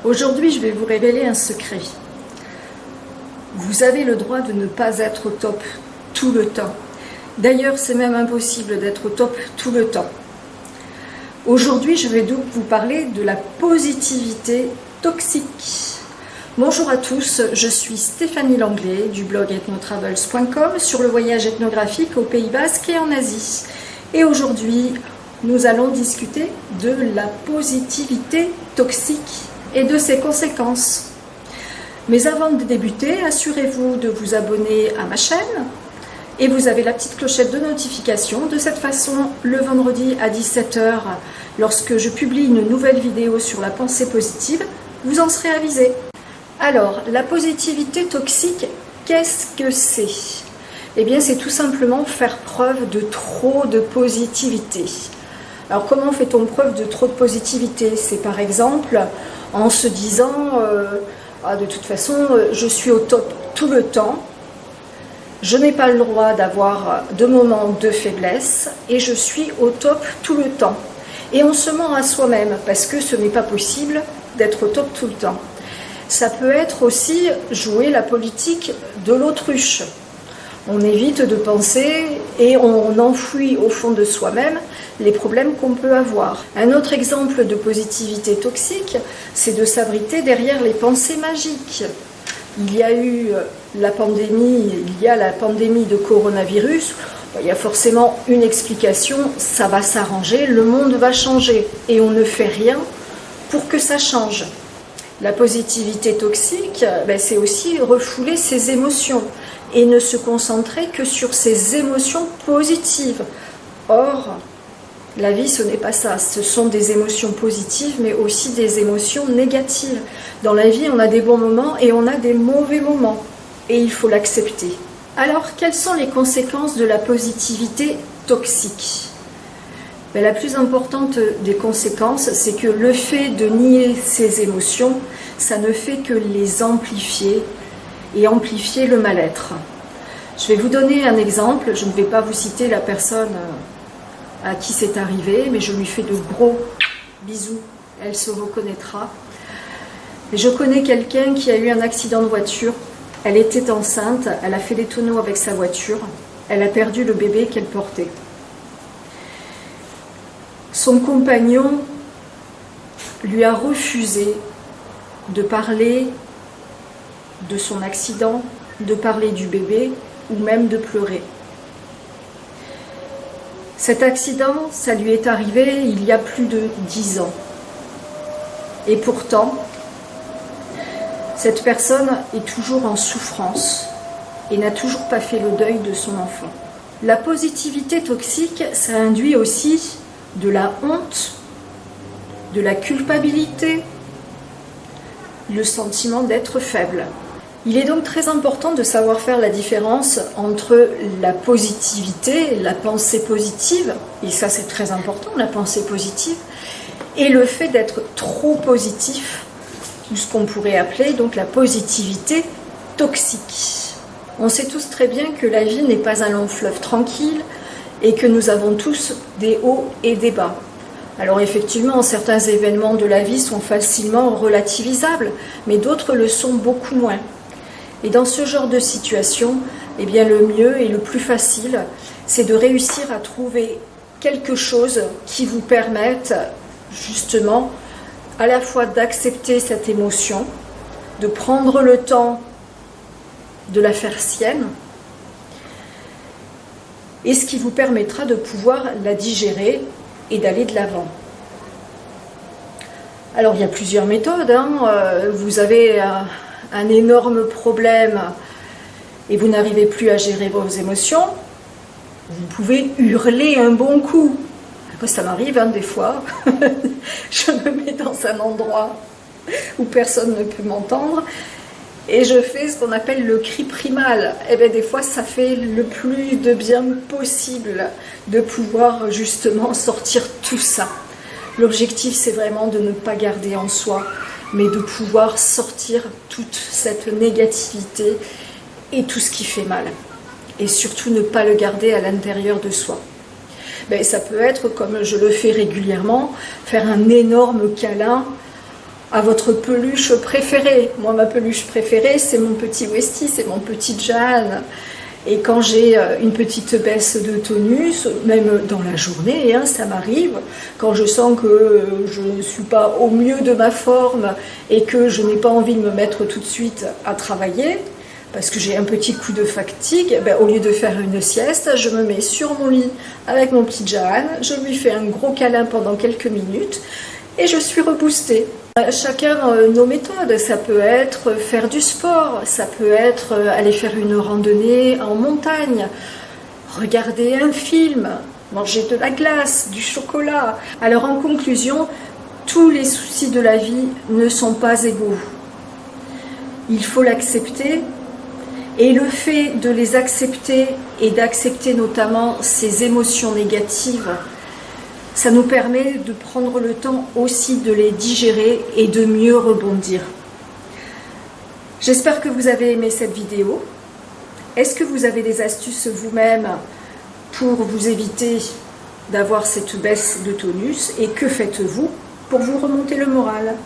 Aujourd'hui, je vais vous révéler un secret. Vous avez le droit de ne pas être au top tout le temps. D'ailleurs, c'est même impossible d'être au top tout le temps. Aujourd'hui, je vais donc vous parler de la positivité toxique. Bonjour à tous, je suis Stéphanie Langlais du blog ethnotravels.com sur le voyage ethnographique au Pays Basque et en Asie. Et aujourd'hui, nous allons discuter de la positivité toxique et de ses conséquences. Mais avant de débuter, assurez-vous de vous abonner à ma chaîne et vous avez la petite clochette de notification. De cette façon, le vendredi à 17 h, lorsque je publie une nouvelle vidéo sur la pensée positive, vous en serez avisé. Alors, la positivité toxique, qu'est-ce que c'est ? Eh bien, c'est tout simplement faire preuve de trop de positivité. Alors, comment fait-on preuve de trop de positivité ? C'est par exemple en se disant de toute façon, je suis au top tout le temps, je n'ai pas le droit d'avoir de moments de faiblesse et je suis au top tout le temps. Et on se ment à soi-même parce que ce n'est pas possible d'être au top tout le temps. Ça peut être aussi jouer la politique de l'autruche. On évite de penser et on enfouit au fond de soi-même les problèmes qu'on peut avoir. Un autre exemple de positivité toxique, c'est de s'abriter derrière les pensées magiques. Il y a la pandémie de coronavirus, il y a forcément une explication, ça va s'arranger, le monde va changer et on ne fait rien pour que ça change. La positivité toxique, c'est aussi refouler ses émotions et ne se concentrer que sur ses émotions positives. Or, la vie, ce n'est pas ça. Ce sont des émotions positives, mais aussi des émotions négatives. Dans la vie, on a des bons moments et on a des mauvais moments. Et il faut l'accepter. Alors, quelles sont les conséquences de la positivité toxique ? La plus importante des conséquences, c'est que le fait de nier ses émotions, ça ne fait que les amplifier et amplifier le mal-être. Je vais vous donner un exemple. Je ne vais pas vous citer la personne à qui c'est arrivé, mais je lui fais de gros bisous, elle se reconnaîtra. Et je connais quelqu'un qui a eu un accident de voiture, elle était enceinte, elle a fait des tonneaux avec sa voiture, elle a perdu le bébé qu'elle portait. Son compagnon lui a refusé de parler de son accident, de parler du bébé ou même de pleurer. Cet accident, ça lui est arrivé il y a plus de 10 ans. Et pourtant, cette personne est toujours en souffrance et n'a toujours pas fait le deuil de son enfant. La positivité toxique, ça induit aussi de la honte, de la culpabilité, le sentiment d'être faible. Il est donc très important de savoir faire la différence entre la positivité, la pensée positive, et ça c'est très important, la pensée positive, et le fait d'être trop positif, ou ce qu'on pourrait appeler donc la positivité toxique. On sait tous très bien que la vie n'est pas un long fleuve tranquille et que nous avons tous des hauts et des bas. Alors effectivement, certains événements de la vie sont facilement relativisables, mais d'autres le sont beaucoup moins. Et dans ce genre de situation, le mieux et le plus facile, c'est de réussir à trouver quelque chose qui vous permette justement à la fois d'accepter cette émotion, de prendre le temps de la faire sienne, et ce qui vous permettra de pouvoir la digérer et d'aller de l'avant. Alors il y a plusieurs méthodes, Vous avez un énorme problème et vous n'arrivez plus à gérer vos émotions, vous pouvez hurler un bon coup. Moi, ça m'arrive des fois, je me mets dans un endroit où personne ne peut m'entendre et je fais ce qu'on appelle le cri primal. Des fois ça fait le plus de bien possible de pouvoir justement sortir tout ça. L'objectif, c'est vraiment de ne pas garder en soi, mais de pouvoir sortir toute cette négativité et tout ce qui fait mal. Et surtout ne pas le garder à l'intérieur de soi. Ça peut être, comme je le fais régulièrement, faire un énorme câlin à votre peluche préférée. Moi, ma peluche préférée, c'est mon petit Westie, c'est mon petit Jeanne. Et quand j'ai une petite baisse de tonus, même dans la journée, hein, ça m'arrive, quand je sens que je ne suis pas au mieux de ma forme et que je n'ai pas envie de me mettre tout de suite à travailler, parce que j'ai un petit coup de fatigue, ben, au lieu de faire une sieste, je me mets sur mon lit avec mon petit Jeanne, je lui fais un gros câlin pendant quelques minutes et je suis reboostée. Chacun nos méthodes, ça peut être faire du sport, ça peut être aller faire une randonnée en montagne, regarder un film, manger de la glace, du chocolat. Alors en conclusion, tous les soucis de la vie ne sont pas égaux. Il faut l'accepter et le fait de les accepter et d'accepter notamment ces émotions négatives, ça nous permet de prendre le temps aussi de les digérer et de mieux rebondir. J'espère que vous avez aimé cette vidéo. Est-ce que vous avez des astuces vous-même pour vous éviter d'avoir cette baisse de tonus? Et que faites-vous pour vous remonter le moral?